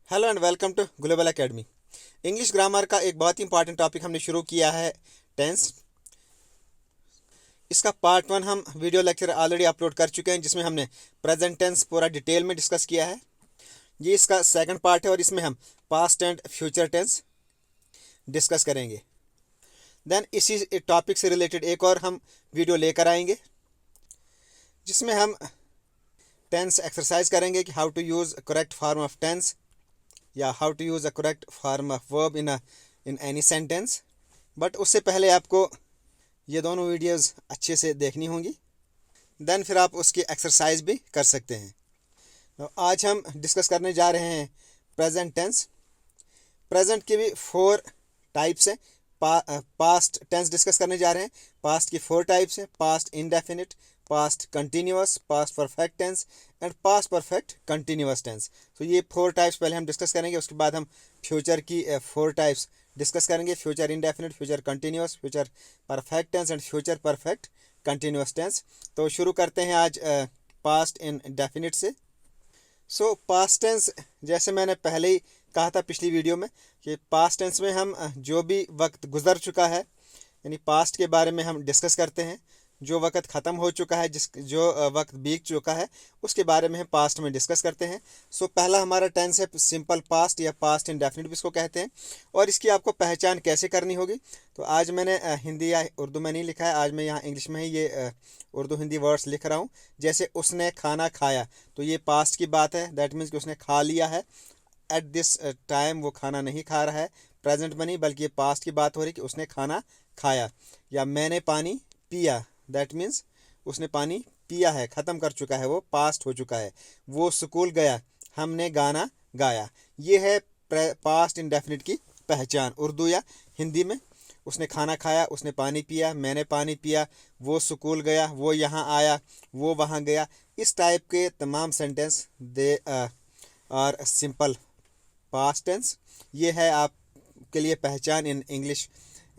Hello and welcome to global academy. English grammar का एक बहुत ही इंपॉर्टेंट टॉपिक हमने शुरू किया है, टेंस। इसका पार्ट 1 हम वीडियो लेक्चर ऑलरेडी अपलोड कर चुके हैं, जिसमें हमने प्रेजेंट टेंस पूरा डिटेल में डिस्कस किया है। ये इसका सेकंड पार्ट है और इसमें हम past and future tense discuss करेंगे। देन इसी टॉपिक से रिलेटेड एक और हम वीडियो लेकर आएंगे, जिसमें हम टेंस एक्सरसाइज करेंगे कि how to use correct form of tense या how to use a correct form of verb in any sentence. But उससे पहले आपको ये दोनों वीडियोस अच्छे से देखनी होंगी, देन फिर आप उसकी एक्सरसाइज भी कर सकते हैं। तो आज हम डिस्कस करने जा रहे हैं प्रेजेंट टेंस। प्रेजेंट के भी 4 टाइप्स हैं। पास्ट टेंस डिस्कस करने जा रहे हैं। पास्ट की 4 टाइप्स हैं: past indefinite, past continuous, past perfect tense and past perfect continuous tense. तो ये 4 टाइप्स पहले हम डिस्कस करेंगे, उसके बाद हम फ्यूचर की 4 टाइप्स डिस्कस करेंगे: future indefinite, future continuous, future perfect tense and future perfect continuous tense. तो शुरू करते हैं आज पास्ट इंडेफिनिट से। सो पास्ट टेंस, जैसे मैंने पहले ही कहा था पिछली वीडियो में, कि पास्ट टेंस में हम जो भी वक्त गुजर चुका है, यानी पास्ट के बारे में हम डिस्कस करते हैं। जो वक्त ख़त्म हो चुका है, जो वक्त बीत चुका है, उसके बारे में हम पास्ट में डिस्कस करते हैं। सो पहला हमारा टेंस है सिंपल पास्ट या पास्ट इंडेफिनिट भी इसको कहते हैं। और इसकी आपको पहचान कैसे करनी होगी, तो आज मैंने हिंदी या उर्दू में नहीं लिखा है, आज मैं यहाँ इंग्लिश में ही ये उर्दू हिंदी वर्ड्स लिख रहा हूँ। जैसे उसने खाना खाया, तो ये पास्ट की बात है, दैट मीन्स कि उसने खा लिया है। एट दिस टाइम वो खाना नहीं खा रहा है, प्रेजेंट में नहीं, बल्कि ये पास्ट की बात हो रही कि उसने खाना खाया। या मैंने पानी पिया, दैट मीन्स उसने पानी पिया है, ख़त्म कर चुका है, वो पास्ट हो चुका है। वो स्कूल गया, हमने गाना गाया। ये है पास्ट इंडेफिनिट की पहचान उर्दू या हिंदी में। उसने खाना खाया, उसने पानी पिया, मैंने पानी पिया, वो स्कूल गया, वो यहाँ आया, वो वहाँ गया। इस टाइप के तमाम sentence they are simple past tense. ये है आपके लिए पहचान in English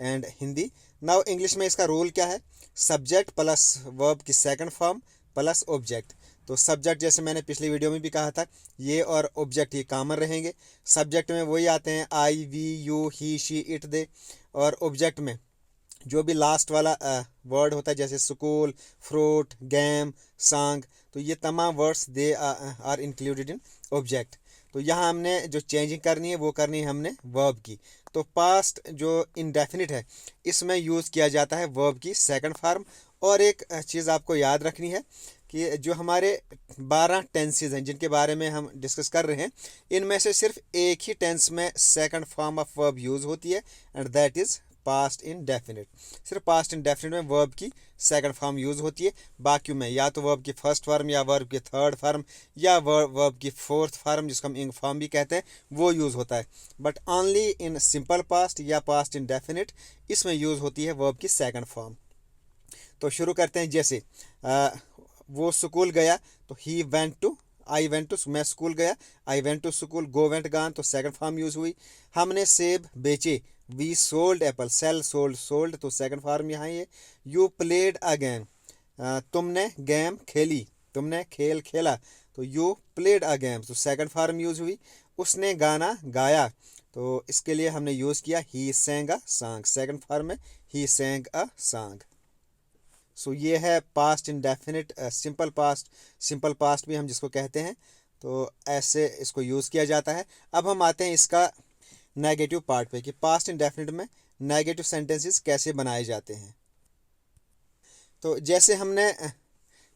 and Hindi. Now English में इसका रूल क्या है: सब्जेक्ट प्लस वर्ब की सेकंड फॉर्म प्लस ऑब्जेक्ट। तो सब्जेक्ट, जैसे मैंने पिछली वीडियो में भी कहा था, ये और ऑब्जेक्ट ये कॉमन रहेंगे। सब्जेक्ट में वही आते हैं I, we, you, he, she, it, they. और ऑब्जेक्ट में जो भी लास्ट वाला वर्ड होता है, जैसे स्कूल, फ्रूट, गेम, सॉन्ग, तो ये तमाम words they are included in object. तो यहाँ हमने जो चेंजिंग करनी है वो करनी है हमने वर्ब की। तो पास्ट जो इंडेफिनिट है, इसमें यूज़ किया जाता है वर्ब की सेकंड फॉर्म। और एक चीज़ आपको याद रखनी है कि जो हमारे 12 टेंसेज हैं जिनके बारे में हम डिस्कस कर रहे हैं, इनमें से सिर्फ एक ही टेंस में second form of verb use होती है, and that is past indefinite. सिर्फ पास्ट इंडेफिनिट में वर्ब की सेकंड फॉर्म यूज़ होती है। बाकी में या तो वर्ब की फर्स्ट फॉर्म, या वर्ब की थर्ड फॉर्म, या वर्ब की फोर्थ फॉर्म, जिसको हम इंग फॉर्म भी कहते हैं, वो यूज़ होता है। But only in simple past या पास्ट इंडेफिनिट इसमें यूज़ होती है वर्ब की सेकंड फॉर्म। तो शुरू करते हैं। जैसे वो स्कूल गया, तो he went to, I went to, मैं स्कूल गया, I went to school. Go went gone, तो सेकंड फॉर्म यूज़ हुई। हमने सेब बेचे, we sold apple, sell, sold, sold, तो सेकंड फॉर्म यहाँ ये। यू प्लेड अ गेम, तुमने गेम खेली, तुमने खेल खेला, तो यू प्लेड अ गेम, तो सेकंड फॉर्म यूज़ हुई। उसने गाना गाया, तो इसके लिए हमने यूज़ किया ही sang a song, second form में ही sang अ सॉन्ग। सो ये है पास्ट इंडेफिनिट, सिंपल पास्ट भी हम जिसको कहते हैं। तो ऐसे इसको यूज़ किया जाता है। अब हम आते हैं इसका नेगेटिव पार्ट पे, कि पास्ट इंडेफिनिट में नेगेटिव सेंटेंसेस कैसे बनाए जाते हैं। तो जैसे हमने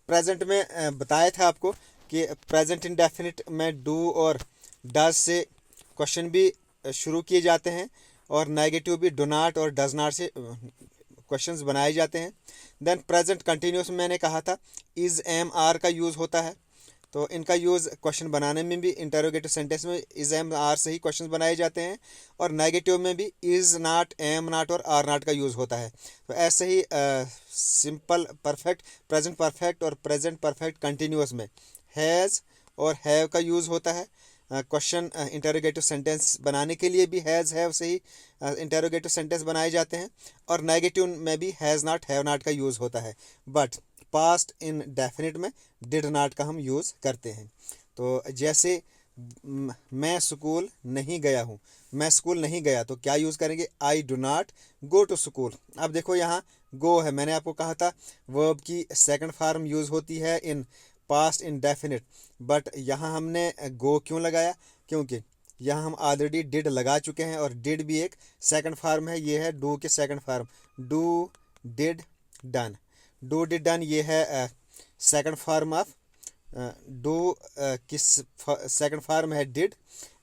प्रेजेंट में बताया था आपको कि प्रेजेंट इंडेफिनिट में डू और डज से क्वेश्चन भी शुरू किए जाते हैं, और नेगेटिव भी डो नॉट और डज नॉट से क्वेश्चंस बनाए जाते हैं। देन प्रेजेंट कंटिन्यूस में मैंने कहा था इज़, एम, आर का यूज़ होता है। तो इनका यूज़ क्वेश्चन बनाने में भी, इंटरोगेटिव सेंटेंस में इज़, एम, आर से ही क्वेश्चन बनाए जाते हैं। और नेगेटिव में भी इज़ नॉट, एम नॉट और आर नॉट का यूज़ होता है। तो ऐसे ही सिंपल परफेक्ट, प्रेजेंट परफेक्ट और प्रेजेंट परफेक्ट कंटिन्यूस में हैज़ और हैव का यूज़ होता है। क्वेश्चन इंटरोगेटिव सेंटेंस बनाने के लिए भी हैज़, हैव से ही इंटरोगेटिव सेंटेंस बनाए जाते हैं। और नेगेटिव में भी हैज़ नॉट, हैव नॉट का यूज़ होता है। बट पास्ट इन डेफिनिट में डिड नॉट का हम यूज़ करते हैं। तो जैसे मैं स्कूल नहीं गया हूँ, मैं स्कूल नहीं गया, तो क्या यूज़ करेंगे, I do not go to school. अब देखो यहाँ गो है, मैंने आपको कहा था वर्ब की सेकंड फॉर्म यूज़ होती है इन पास्ट इंडेफिनिट, बट यहाँ हमने गो क्यों लगाया, क्योंकि यहाँ हम ऑलरेडी डिड लगा चुके हैं और डिड भी एक सेकंड फॉर्म है, ये है डू के second form, do did done. Do did done ये है सेकंड फॉर्म ऑफ डू, किस सेकंड फार्म है डिड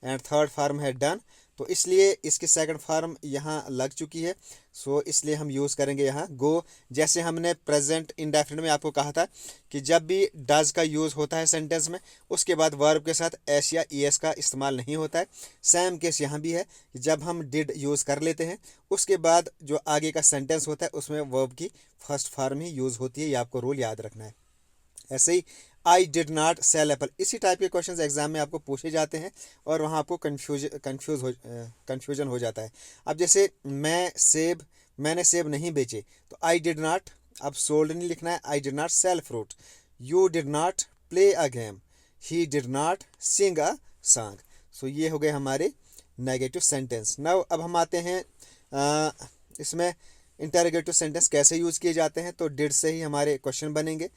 एंड थर्ड फार्म है डन, तो इसलिए इसकी सेकंड फार्म यहाँ लग चुकी है। सो इसलिए हम यूज़ करेंगे यहाँ गो। जैसे हमने प्रेजेंट इंडेफिनिट में आपको कहा था कि जब भी डज का यूज़ होता है सेंटेंस में, उसके बाद वर्ब के साथ एस या ई एस का इस्तेमाल नहीं होता है। सेम केस यहाँ भी है कि जब हम डिड यूज़ कर लेते हैं, उसके बाद जो आगे का सेंटेंस होता है उसमें वर्ब की फर्स्ट फार्म ही यूज़ होती है। ये आपको रूल याद रखना है। ऐसे ही I did not sell apple, इसी टाइप के क्वेश्चन एग्जाम में आपको पूछे जाते हैं और वहाँ आपको कन्फ्यूजन हो जाता है। अब जैसे मैंने सेब नहीं बेचे, तो आई डिड नॉट, अब सोल्ड नहीं लिखना है, I did not sell fruit. You did not play a game, he did not sing a song. So ये हो गए हमारे नेगेटिव सेंटेंस। नाउ अब हम आते हैं इसमें इंटरोगेटिव सेंटेंस कैसे यूज़ किए जाते हैं। तो डिड से ही हमारे क्वेश्चन बनेंगे।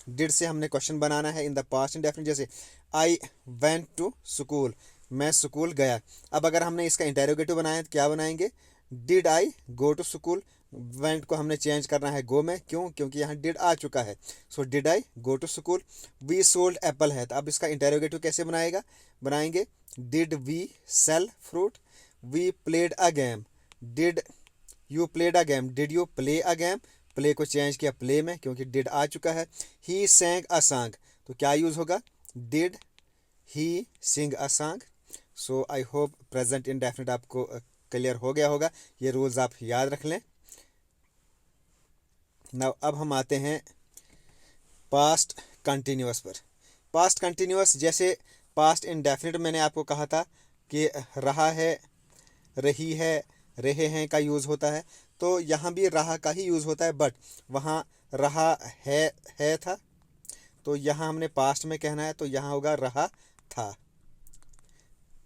डिड से हमने क्वेश्चन बनाना है इन द पास्ट इंडेफिनिट, जैसे आई वेंट टू स्कूल, मैं स्कूल गया। अब अगर हमने इसका इंटेरोगेटिव बनाया तो क्या बनाएंगे, did I go to school. Went को हमने चेंज करना है गो में, क्यों, क्योंकि यहाँ डिड आ चुका है। So did I go to school. We sold apple है, तो अब इसका इंटेरोगेटिव कैसे बनाएंगे, did we sell fruit. We played a game, did you played a game, did you play a game. Play को चेंज किया प्ले में, क्योंकि डिड आ चुका है। ही सेंग अ सॉन्ग, तो क्या यूज़ होगा, did he sing a song. So I hope present indefinite आपको क्लियर हो गया होगा। ये रूल्स आप याद रख लें। नाउ अब हम आते हैं पास्ट कंटिन्यूअस पर। पास्ट कंटिन्यूअस जैसे पास्ट इंडेफिनिट मैंने आपको कहा था कि रहा है, रही है, रहे हैं का यूज़ होता है, तो यहाँ भी रहा का ही यूज़ होता है, बट वहाँ रहा है था, तो यहाँ हमने पास्ट में कहना है, तो यहाँ होगा रहा था।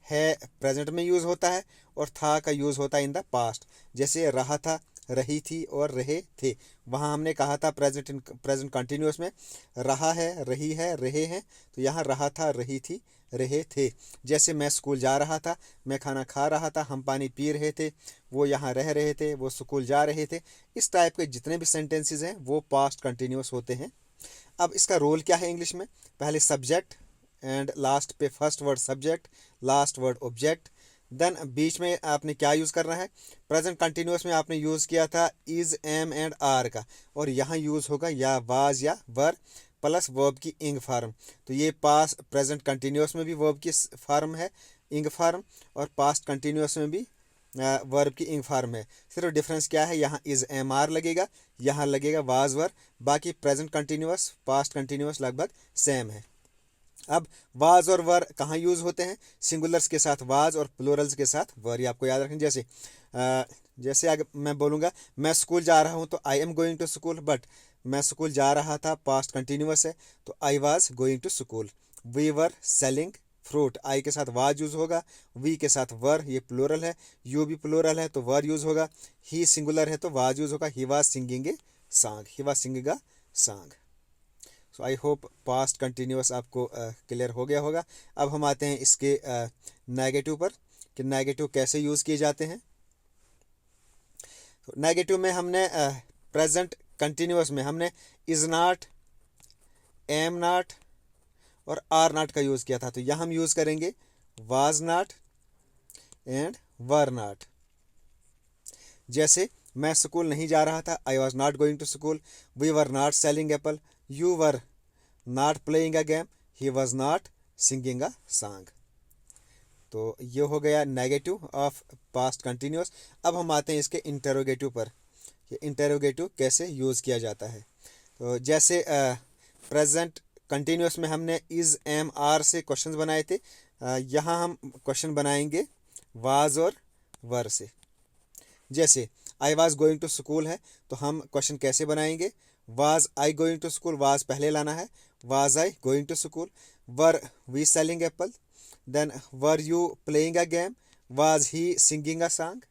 है प्रेजेंट में यूज़ होता है और था का यूज़ होता है इन द पास्ट। जैसे रहा था, रही थी और रहे थे, वहाँ हमने कहा था प्रेजेंट कंटिन्यूअस में रहा है, रही है, रहे हैं, तो यहाँ रहा था, रही थी, रहे थे। जैसे मैं स्कूल जा रहा था, मैं खाना खा रहा था, हम पानी पी रहे थे, वो यहाँ रह रहे थे, वो स्कूल जा रहे थे। इस टाइप के जितने भी सेंटेंसेस हैं वो पास्ट कंटिन्यूअस होते हैं। अब इसका रोल क्या है इंग्लिश में, पहले सब्जेक्ट एंड लास्ट पे first word subject, last word object, then बीच में आपने क्या यूज़ करना है, प्रेजेंट कंटिन्यूअस में आपने यूज़ किया था इज़, एम एंड आर का, और यहाँ यूज़ होगा या वाज या वर प्लस वर्ब की इंग फार्म। तो ये पास प्रेजेंट कंटिन्यूअस में भी वर्ब की फार्म है इंग फार्म, और पास्ट कंटिन्यूअस में भी वर्ब की इंग फार्म है। सिर्फ डिफरेंस क्या है, यहाँ इज़ एम आर लगेगा, यहाँ लगेगा वाज वर। बाकी प्रेजेंट कंटिन्यूअस पास्ट कंटिन्यूअस लगभग सेम है। अब वाज और वर कहाँ यूज़ होते हैं, सिंगुलर्स के साथ वाज और प्लूरल्स के साथ वर, ये आपको याद रखें। जैसे अगर मैं बोलूँगा मैं स्कूल जा रहा हूँ, तो I am going to school, but मैं स्कूल जा रहा था पास्ट कंटिन्यूअस है, तो I was going to school. We were selling fruit, I के साथ वाज यूज़ होगा, वी के साथ वर, ये प्लूरल है, यू भी प्लूरल है तो वर यूज़ होगा, ही सिंगुलर है तो वाज यूज़ होगा, he was singing a song, he was singing a song. So I hope past continuous आपको क्लियर हो गया होगा। अब हम आते हैं इसके नेगेटिव पर कि नेगेटिव कैसे यूज़ किए जाते हैं। तो नेगेटिव में हमने प्रेजेंट कंटिन्यूअस में हमने इज़ नॉट, एम नॉट और आर नॉट का यूज़ किया था, तो यहाँ हम यूज़ करेंगे was not and were not. जैसे मैं स्कूल नहीं जा रहा था, I was not going to school. We were not selling apple, you were not playing a game, he was not singing a song. तो ये हो गया नेगेटिव ऑफ पास्ट कंटिन्यूअस। अब हम आते हैं इसके इंटेरोगेटिव पर, कि इंटेरोगेटिव कैसे यूज़ किया जाता है। तो जैसे प्रेजेंट कंटिन्यूअस में हमने इज़, एम, आर से क्वेश्चंस बनाए थे, यहाँ हम क्वेश्चन बनाएंगे वाज और वर से। जैसे I was going to school है, तो हम क्वेश्चन कैसे बनाएंगे, was I going to school, was पहले लाना है, was I going to school. Were we selling apple, then were you playing a game, was he singing a song,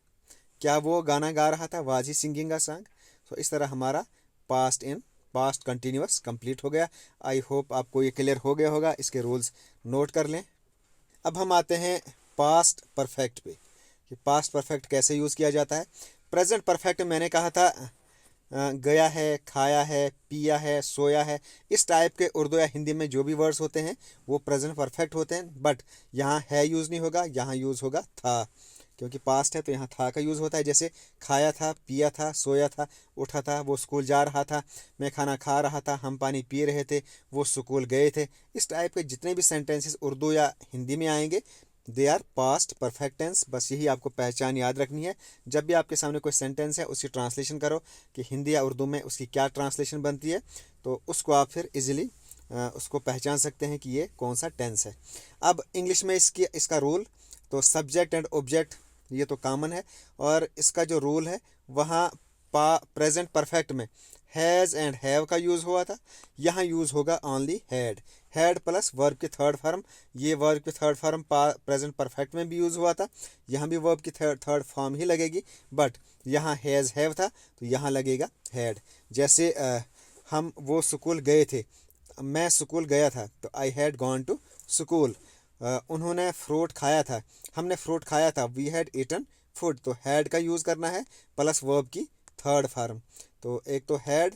क्या वो गाना गा रहा था, was he singing a song. So इस तरह हमारा पास्ट कंटिन्यूअस कंप्लीट हो गया। आई होप आपको ये क्लियर हो गया होगा, इसके रूल्स नोट कर लें। अब हम आते हैं पास्ट परफेक्ट पे कि पास्ट परफेक्ट कैसे यूज़ किया जाता है। प्रेजेंट परफेक्ट मैंने कहा था गया है, खाया है, पिया है, सोया है, इस टाइप के उर्दू या हिंदी में जो भी वर्ड्स होते हैं वो प्रेजेंट परफेक्ट होते हैं। बट यहाँ है यूज़ नहीं होगा, यहाँ यूज़ होगा था, क्योंकि पास्ट है तो यहाँ था का यूज़ होता है। जैसे खाया था, पिया था, सोया था, उठा था, वो स्कूल जा रहा था, मैं खाना खा रहा था, हम पानी पी रहे थे, वो स्कूल गए थे। इस टाइप के जितने भी सेंटेंसेस उर्दू या हिंदी में आएंगे they are past perfect tense. बस यही आपको पहचान याद रखनी है। जब भी आपके सामने कोई सेंटेंस है उसकी ट्रांसलेशन करो कि हिंदी या उर्दू में उसकी क्या ट्रांसलेशन बनती है, तो उसको आप फिर इजीली उसको पहचान सकते हैं कि ये कौन सा टेंस है। अब इंग्लिश में इसका रूल, तो सब्जेक्ट एंड ऑब्जेक्ट ये तो कॉमन है, और इसका जो रूल है वहाँ प्रेजेंट परफेक्ट में हैज़ एंड हैव का यूज़ हुआ था, यहाँ यूज़ होगा ओनली हैड प्लस वर्ब की थर्ड फॉर्म। ये वर्ब की थर्ड फॉर्म प्रेजेंट परफेक्ट में भी यूज़ हुआ था, यहाँ भी वर्ब की थर्ड फॉर्म ही लगेगी। बट यहाँ हैज़ हैव था तो यहाँ लगेगा हैड। जैसे हम वो स्कूल गए थे, मैं स्कूल गया था तो I had gone to school. उन्होंने फ्रूट खाया था, हमने फ्रूट खाया था, वी हैड ईटन फूड। तो हैड का यूज़ करना है प्लस वर्ब की थर्ड फॉर्म। तो एक तो हैड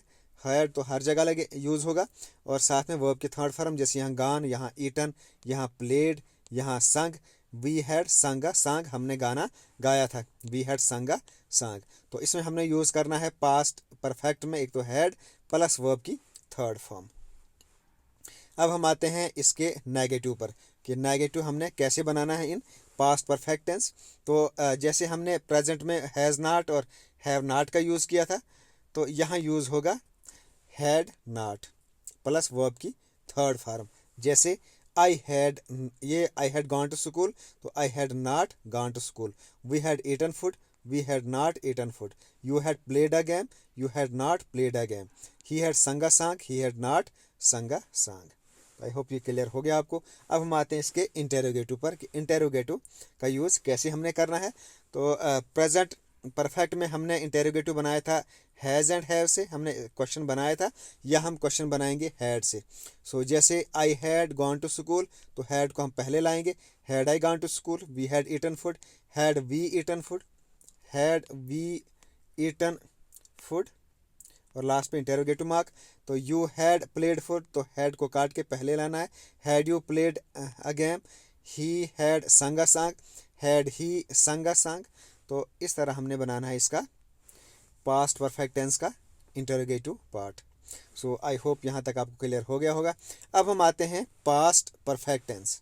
तो हर जगह लगे यूज़ होगा, और साथ में वर्ब की थर्ड फॉर्म, जैसे यहाँ गान, यहाँ ईटन, यहाँ प्लेड, यहाँ संग। वी हैड संगा सांग, हमने गाना गाया था, वी हैड संगा सांग। तो इसमें हमने यूज़ करना है पास्ट परफेक्ट में एक तो हैड प्लस वर्ब की थर्ड फॉर्म। अब हम आते हैं इसके नेगेटिव पर कि नेगेटिव हमने कैसे बनाना है इन पास्ट परफेक्ट टेंस। तो जैसे हमने प्रेजेंट में हैज़ नॉट और हैव नॉट का यूज़ किया था, तो यहाँ यूज़ होगा हैड नॉट प्लस वर्ब की थर्ड फॉर्म। जैसे I had gone to school, तो I had not gone to school. We had eaten food, we had not eaten food. You had played a game, you had not played a game. He had sung a song, he had not sung a song. I hope ये clear हो गया आपको। अब हम आते हैं इसके interrogative पर कि इंटेरोगेटिव का यूज़ कैसे हमने करना है। तो प्रेजेंट परफेक्ट में हमने इंटेरोगेटिव बनाया था हैज़ एंड हैव से, हमने क्वेश्चन बनाया था, या हम क्वेश्चन बनाएंगे हैड से। सो जैसे I had gone to school, तो हैड को हम पहले लाएंगे, had I gone to school, we had eaten food, had we eaten food, had we eaten food, और लास्ट पे इंटेरोगेटिव मार्क। तो यू हैड प्लेड फुट, तो हैड को काट के पहले लाना है, had you played a game, he had sung a song, had he संग अ सॉन्ग। तो इस तरह हमने बनाना है इसका पास्ट परफेक्ट टेंस का interrogative part. So I hope यहाँ तक आपको क्लियर हो गया होगा। अब हम आते हैं past perfect tense.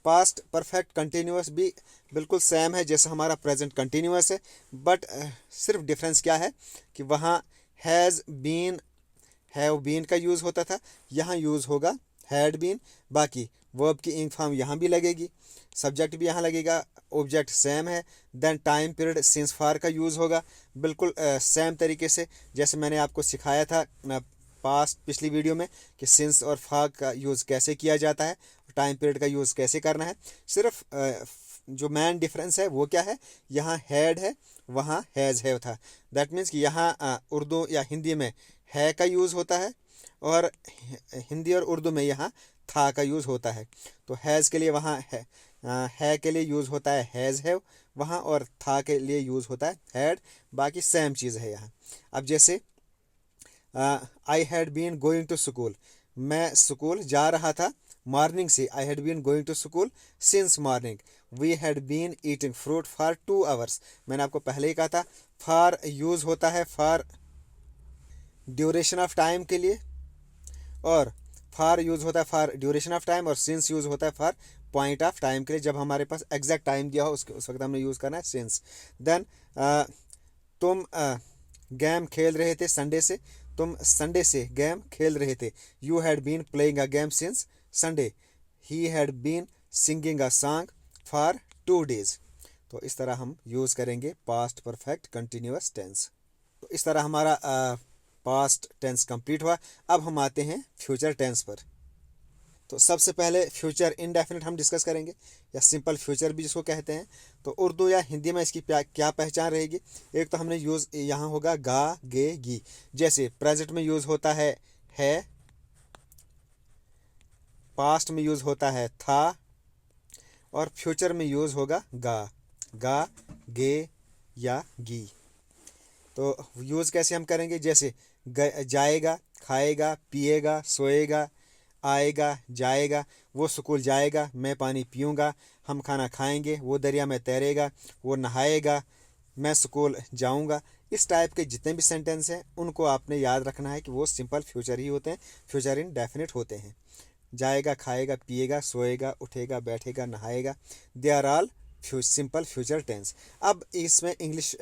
Past perfect continuous भी बिल्कुल सेम है जैसा हमारा प्रेजेंट कंटिन्यूअस है, बट सिर्फ डिफरेंस क्या है कि वहाँ हैज़ बीन हैव बीन का यूज़ होता था, यहाँ यूज़ होगा हैड बीन। बाकी वर्ब की इंक फॉर्म यहाँ भी लगेगी, सब्जेक्ट भी यहाँ लगेगा, ऑब्जेक्ट सेम है। Then time period since for का यूज़ होगा बिल्कुल सेम तरीके से जैसे मैंने आपको सिखाया था पास्ट पिछली वीडियो में कि सिंस और फार का यूज़ कैसे किया जाता है, टाइम पीरियड का यूज़ कैसे करना है। सिर्फ जो मेन डिफरेंस है वो क्या है, यहाँ हैड है, वहाँ हैज़ हैव था। दैट मीन्स कि यहाँ उर्दू या हिंदी में है का यूज़ होता है, और हिंदी और उर्दू में यहाँ था का यूज़ होता है। तो हैज़ के लिए वहाँ है के लिए यूज़ होता है हैज़ हैव वहाँ, और था के लिए यूज़ होता है हैड। बाकी सेम चीज़ है यहाँ। अब जैसे I had been going to school, मैं स्कूल जा रहा था मॉर्निंग से, I had been going to school since morning. We had been eating fruit for 2 hours. मैंने आपको पहले ही कहा था फॉर यूज़ होता है फॉर ड्यूरेशन ऑफ टाइम के लिए, और फॉर यूज़ होता है फॉर ड्यूरेशन ऑफ टाइम, और सिंस यूज़ होता है फॉर पॉइंट ऑफ टाइम के लिए। जब हमारे पास एग्जैक्ट टाइम दिया हो उस वक्त हमने यूज़ करना है सिंस। देन तुम गेम खेल रहे थे संडे से, तुम संडे से गेम खेल रहे थे। You had been playing a game since Sunday. He had been singing a song for 2 days। तो इस तरह हम यूज़ करेंगे पास्ट परफेक्ट कंटिन्यूअस टेंस। तो इस तरह हमारा पास्ट टेंस कंप्लीट हुआ। अब हम आते हैं फ्यूचर टेंस पर। तो सबसे पहले फ्यूचर इंडेफिनिट हम डिस्कस करेंगे, या सिंपल फ्यूचर भी जिसको कहते हैं। तो उर्दू या हिंदी में इसकी क्या पहचान रहेगी। एक तो हमने यूज़ यहाँ होगा गा गे गी, जैसे प्रेजेंट में यूज़ होता है, पास्ट में यूज़ होता है था, और फ्यूचर में यूज़ होगा गा गे या गी। तो यूज़ कैसे हम करेंगे, जैसे जाएगा, खाएगा, पिएगा, सोएगा, आएगा, जाएगा, वो स्कूल जाएगा, मैं पानी पीऊँगा, हम खाना खाएंगे, वो दरिया में तैरेगा, वो नहाएगा, मैं स्कूल जाऊँगा। इस टाइप के जितने भी सेंटेंस हैं उनको आपने याद रखना है कि वो सिंपल फ्यूचर ही होते हैं, फ्यूचर इंडेफिनिट होते हैं। जाएगा, खाएगा, पिएगा, सोएगा, उठेगा, बैठेगा, नहाएगा, they are all simple future tense. अब इसमें इंग्लिश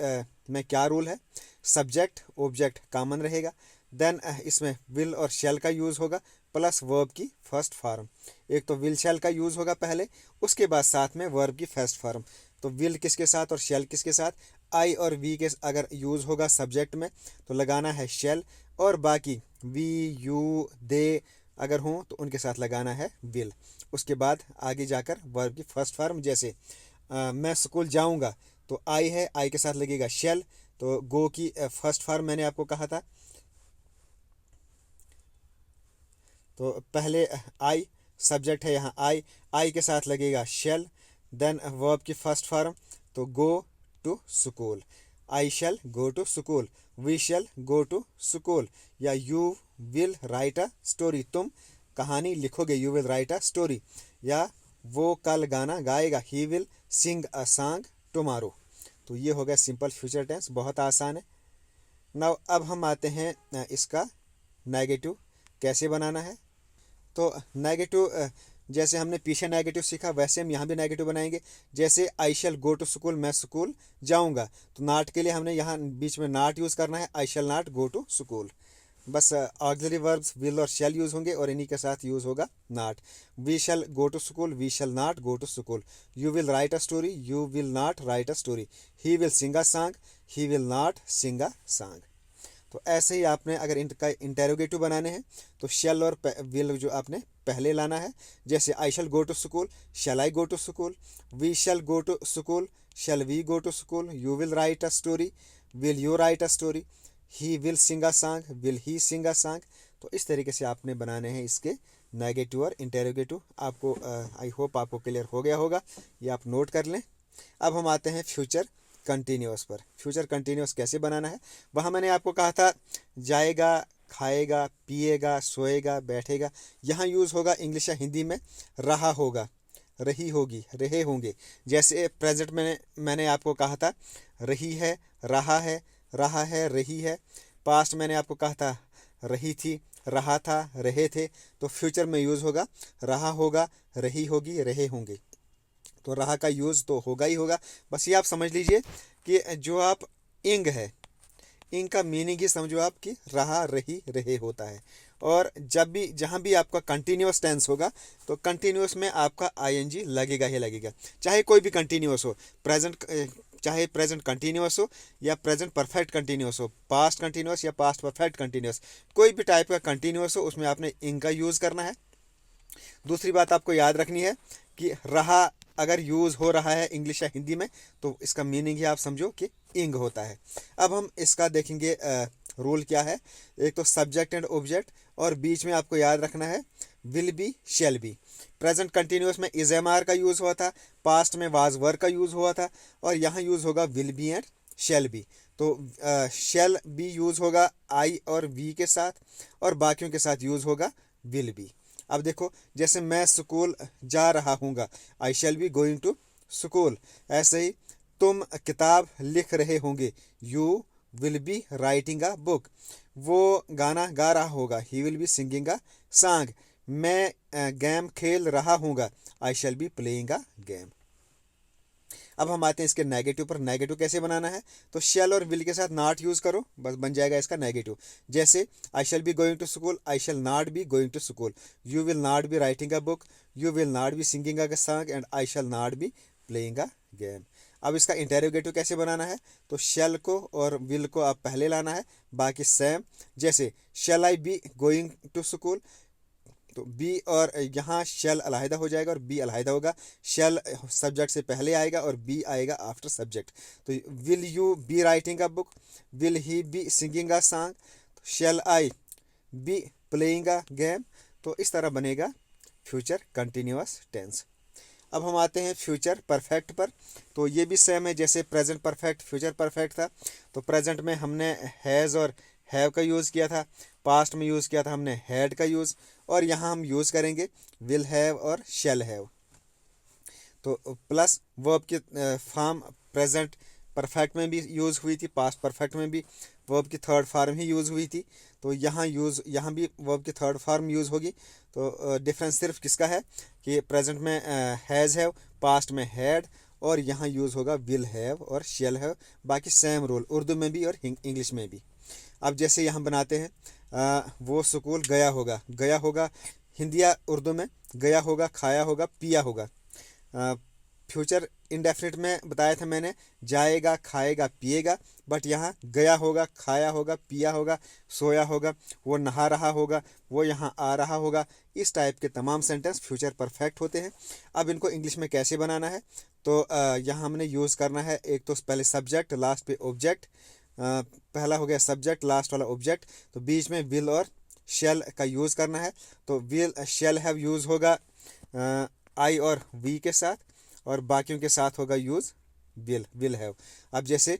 में क्या रूल है, सब्जेक्ट ऑब्जेक्ट कॉमन रहेगा, देन इसमें विल और शैल का यूज़ होगा प्लस वर्ब की फर्स्ट फॉर्म। एक तो विल शैल का यूज़ होगा पहले, उसके बाद साथ में वर्ब की फर्स्ट फॉर्म। तो विल किसके साथ और शैल किसके साथ, आई और वी के अगर यूज़ होगा सब्जेक्ट में तो लगाना है शैल, और बाकी वी यू दे अगर हों तो उनके साथ लगाना है विल। उसके बाद आगे जाकर वर्ब की फर्स्ट फॉर्म, जैसे मैं स्कूल जाऊंगा तो आई है, आई के साथ लगेगा शैल। तो गो की फर्स्ट फॉर्म मैंने आपको कहा था, तो पहले आई सब्जेक्ट है यहाँ आई के साथ लगेगा शैल, देन वर्ब की फर्स्ट फॉर्म, तो go to school, I shall go to school, we shall go to school, या you will write a story, तुम कहानी लिखोगे, you will write a story, या वो कल गाना गाएगा, he will sing a song tomorrow. तो ये हो गया सिंपल फ्यूचर टेंस, बहुत आसान है। नाउ अब हम आते हैं इसका नेगेटिव कैसे बनाना है। तो नेगेटिव जैसे हमने पीछे नेगेटिव सीखा वैसे हम यहाँ भी नेगेटिव बनाएंगे। जैसे I shall go to school, मैं स्कूल जाऊँगा, तो नाट के लिए हमने यहाँ बीच में नाट यूज़ करना है, I shall not go to school. बस ऑक्सिलरी वर्ब्स विल और शैल यूज़ होंगे और इन्हीं के साथ यूज़ होगा not. We shall go to school, we shall not go to school, you will write a story, you will not write a story, he will sing a song, he will not sing a song. तो ऐसे ही आपने अगर इनका interrogative बनाने हैं तो शैल और will जो आपने पहले लाना है। जैसे I shall go to school, shall I go to school, we shall go to school, shall we go to school, you will write a story, will you write a story, he will sing a song, will he sing a song. तो इस तरीके से आपने बनाने हैं इसके negative और interrogative. आपको आई होप आपको क्लियर हो गया होगा, ये आप नोट कर लें। अब हम आते हैं फ्यूचर कंटिन्यूअस पर। फ्यूचर कंटिन्यूअस कैसे बनाना है, वहाँ मैंने आपको कहा था जाएगा, खाएगा, पिएगा, सोएगा, बैठेगा। यहाँ यूज़ होगा इंग्लिश या हिंदी में रहा होगा, रही होगी, रहे होंगे। जैसे प्रेजेंट में मैंने आपको कहा था रही है, रहा है, रहा है, रही है। पास्ट मैंने आपको कहा था रही थी, रहा था, रहे थे। तो फ्यूचर में यूज़ होगा रहा होगा, रही होगी, रहे होंगे। तो रहा का यूज़ तो होगा ही होगा। बस ये आप समझ लीजिए कि जो आप इंग है, इंग का मीनिंग ही समझो आप कि रहा, रही, रहे होता है। और जब भी जहाँ भी आपका कंटिन्यूअस टेंस होगा तो कंटिन्यूअस में आपका आईएनजी लगेगा ही लगेगा, चाहे कोई भी कंटिन्यूअस हो। प्रेजेंट चाहे प्रेजेंट कंटिन्यूअस हो या प्रेजेंट परफेक्ट कंटिन्यूअस हो, पास्ट कंटिन्यूअस या पास्ट परफेक्ट कंटिन्यूअस, कोई भी टाइप का कंटिन्यूअस हो उसमें आपने इंग का यूज़ करना है। दूसरी बात आपको याद रखनी है कि रहा अगर यूज़ हो रहा है इंग्लिश या हिंदी में तो इसका मीनिंग ही आप समझो कि इंग होता है। अब हम इसका देखेंगे रूल क्या है। एक तो सब्जेक्ट एंड ऑब्जेक्ट, और बीच में आपको याद रखना है will be, shall be. Present continuous में इज एम आर का यूज़ हुआ था, पास्ट में वाज वर का यूज़ हुआ था, और यहाँ यूज़ होगा will be and shall be. तो शैल बी यूज़ होगा आई और वी के साथ, और बाकियों के साथ यूज़ होगा विल बी। अब देखो जैसे मैं स्कूल जा रहा हूँगा, I shall be going to school. ऐसे ही तुम किताब लिख रहे होंगे, you will be writing a book. वो गाना गा रहा होगा, he will be singing a song. मैं गेम खेल रहा हूँगा, I shall be playing a game. अब हम आते हैं इसके नेगेटिव पर। नेगेटिव कैसे बनाना है, तो शैल और विल के साथ नॉट यूज़ करो, बस बन जाएगा इसका नेगेटिव। जैसे I shall be going to school, I shall not be going to school, you will not be writing a book, you will not be singing a song, and I shall not be playing a game. अब इसका interrogative कैसे बनाना है, तो शैल को और will को आप पहले लाना है, बाकी सेम। जैसे शैल आई बी गोइंग टू स्कूल, तो बी और यहाँ शेल अलहदा हो जाएगा और बी अलहदा होगा। शेल सब्जेक्ट से पहले आएगा और बी आएगा आफ्टर सब्जेक्ट। तो will you B writing a book, will he B singing a song, shall I B playing a game. तो इस तरह बनेगा फ्यूचर कंटिन्यूअस टेंस। अब हम आते हैं फ्यूचर परफेक्ट पर। तो ये भी सेम है जैसे प्रेजेंट परफेक्ट फ्यूचर परफेक्ट था। तो प्रेजेंट में हमने हैज़ और हैव का यूज़ किया था, पास्ट में यूज़ किया था हमने हैड का यूज़, और यहाँ हम यूज़ करेंगे विल हैव और शेल हैव। तो प्लस वर्ब की फॉर्म प्रेजेंट परफेक्ट में भी यूज़ हुई थी, पास्ट परफेक्ट में भी वर्ब की थर्ड फॉर्म ही यूज़ हुई थी। तो यहाँ भी वर्ब की थर्ड फॉर्म यूज़ होगी। तो डिफरेंस सिर्फ किसका है कि प्रेजेंट में हैज़ हैव, पास्ट में हैड, और यहाँ यूज़ होगा विल हैव और शेल हैव। बाकी सेम रूल उर्दू में भी और इंग्लिश में भी। अब जैसे यहाँ बनाते हैं वो स्कूल गया होगा, गया होगा हिंदी या उर्दू में गया होगा, खाया होगा, पिया होगा। फ्यूचर इंडेफिनिट में बताया था मैंने जाएगा, खाएगा, पिएगा, बट यहाँ गया होगा, खाया होगा, पिया होगा, सोया होगा, वो नहा रहा होगा, वो यहाँ आ रहा होगा। इस टाइप के तमाम सेंटेंस फ्यूचर परफेक्ट होते हैं। अब इनको इंग्लिश में कैसे बनाना है, तो यहाँ हमने यूज़ करना है एक तो पहले सब्जेक्ट, लास्ट पे ऑब्जेक्ट। पहला हो गया सब्जेक्ट, लास्ट वाला ऑब्जेक्ट, तो बीच में विल और शेल का यूज़ करना है। तो विल शेल हैव यूज़ होगा आई और वी के साथ, और बाकियों के साथ होगा यूज़ विल हैव। अब जैसे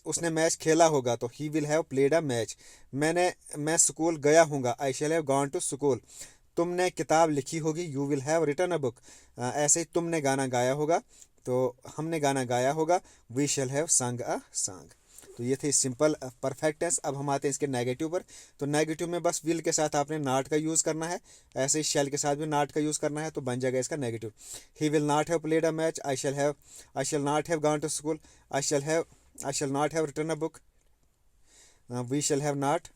उसने मैच खेला होगा, तो he will have played a match. मैं स्कूल गया हूँगा, I shall have gone to school. तुमने किताब लिखी होगी, you will have written a book. ऐसे ही तुमने गाना गाया होगा, तो हमने गाना गाया होगा, we shall have sung a song. तो ये थे सिंपल परफेक्ट टेंस। अब हम आते हैं इसके नेगेटिव पर। तो नेगेटिव में बस विल के साथ आपने नॉट का यूज़ करना है, ऐसे ही शेल के साथ भी नॉट का यूज़ करना है, तो बन जाएगा इसका negative. He will not have played a match, I shall not have gone to school, I shall not have written a book, we shall have not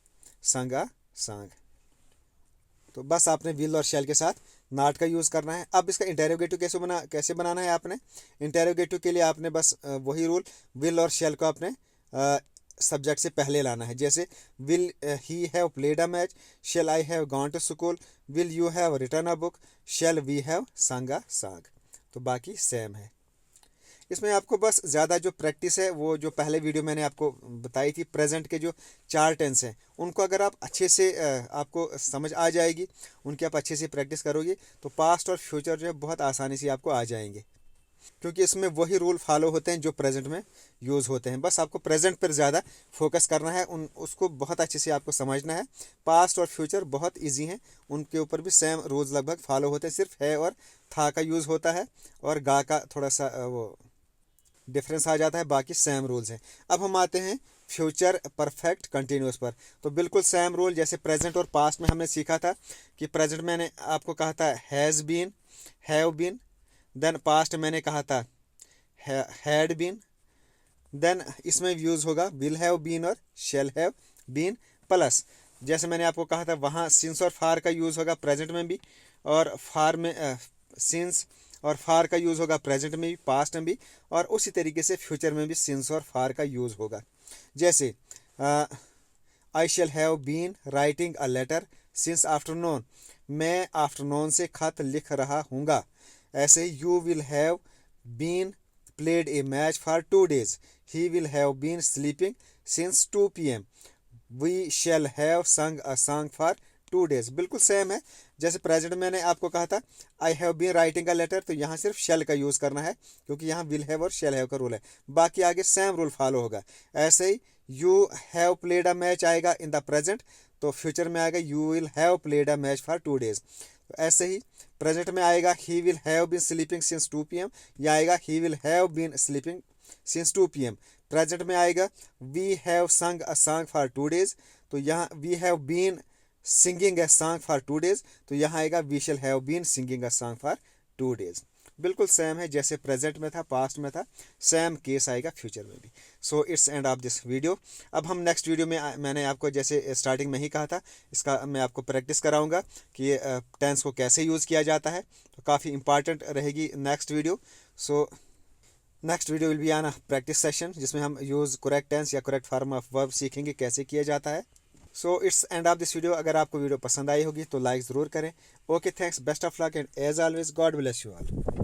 sung a song. तो बस आपने विल और शेल के साथ not का use करना है। अब इसका इंटेरोगेटिव कैसे बनाना है आपने। इंटेरोगेटिव के लिए आपने बस वही रूल, विल और शेल को आपने सब्जेक्ट से पहले लाना है। जैसे will he have played a match, shall I have gone to school, will you have written a book, shall we have sung a song. तो बाकी सेम है। इसमें आपको बस ज़्यादा जो प्रैक्टिस है, वो जो पहले वीडियो मैंने आपको बताई थी प्रेजेंट के जो 4 टेंस हैं, उनको अगर आप अच्छे से आपको समझ आ जाएगी, उनकी आप अच्छे से प्रैक्टिस करोगे, तो पास्ट और फ्यूचर जो है बहुत आसानी से आपको आ जाएंगे, क्योंकि इसमें वही रूल फॉलो होते हैं जो प्रेजेंट में यूज़ होते हैं। बस आपको प्रेजेंट पर ज़्यादा फोकस करना है, उसको बहुत अच्छे से आपको समझना है। पास्ट और फ्यूचर बहुत इजी हैं, उनके ऊपर भी सेम रूल्स लगभग फॉलो होते हैं, सिर्फ है और था का यूज़ होता है, और गा का थोड़ा सा वो डिफरेंस आ जाता है, बाकी सेम रूल्स हैं। अब हम आते हैं फ्यूचर परफेक्ट कंटिन्यूस पर। तो बिल्कुल सेम रूल जैसे प्रेजेंट और पास्ट में हमने सीखा था कि प्रेजेंट मैंने आपको कहा था has been, have been, then past मैंने कहा था हैड बीन, देन इसमें यूज़ होगा विल हैव बीन और शेल हैव बीन। प्लस जैसे मैंने आपको कहा था वहाँ सिंस और फार का यूज़ होगा प्रेजेंट में भी, और फार में सिंस और फार का यूज़ होगा प्रेजेंट में भी, पास्ट में भी, और उसी तरीके से फ्यूचर में भी सिंस और फार का यूज़ होगा। जैसे I shall have been writing a letter since afternoon, मैं आफ्टरनून से खत लिख रहा हूँगा। ऐसे ही you will have been played a match for 2 days, he will have been sleeping since 2 PM, we shall have sung a song for 2 days। बिल्कुल same है। जैसे प्रेजेंट मैंने आपको कहा था I have been writing a letter, तो यहाँ सिर्फ शेल का यूज़ करना है, क्योंकि यहाँ विल हैव और शेल हैव का रूल है, बाकी आगे सेम रूल फॉलो होगा। ऐसे ही you have played a match आएगा इन द प्रेजेंट, तो फ्यूचर में आएगा you will have played a match for 2 days। तो ऐसे ही प्रेजेंट में आएगा he will have been sleeping since 2 PM, या आएगा he will have been sleeping since 2 PM। Present में आएगा we have sung a song for 2 days, तो यहाँ we have been singing a song for 2 days, तो यहाँ आएगा we shall have been singing a song for 2 days। बिल्कुल same है, जैसे प्रेजेंट में था, पास्ट में था, सेम केस आएगा फ्यूचर में भी। So it's end of this video. अब हम नेक्स्ट वीडियो में मैंने आपको जैसे स्टार्टिंग में ही कहा था, इसका मैं आपको प्रैक्टिस कराऊंगा कि टेंस को कैसे यूज़ किया जाता है, तो काफ़ी इंपॉर्टेंट रहेगी next video. So next video will be on a practice session, जिसमें हम यूज़ करेक्ट टेंस या करेक्ट फॉर्म ऑफ वर्ब सीखेंगे कैसे किया जाता है। So it's end of this video. अगर आपको वीडियो पसंद आई होगी तो लाइक ज़रूर करें। Okay, thanks, best of luck and as always God bless you all.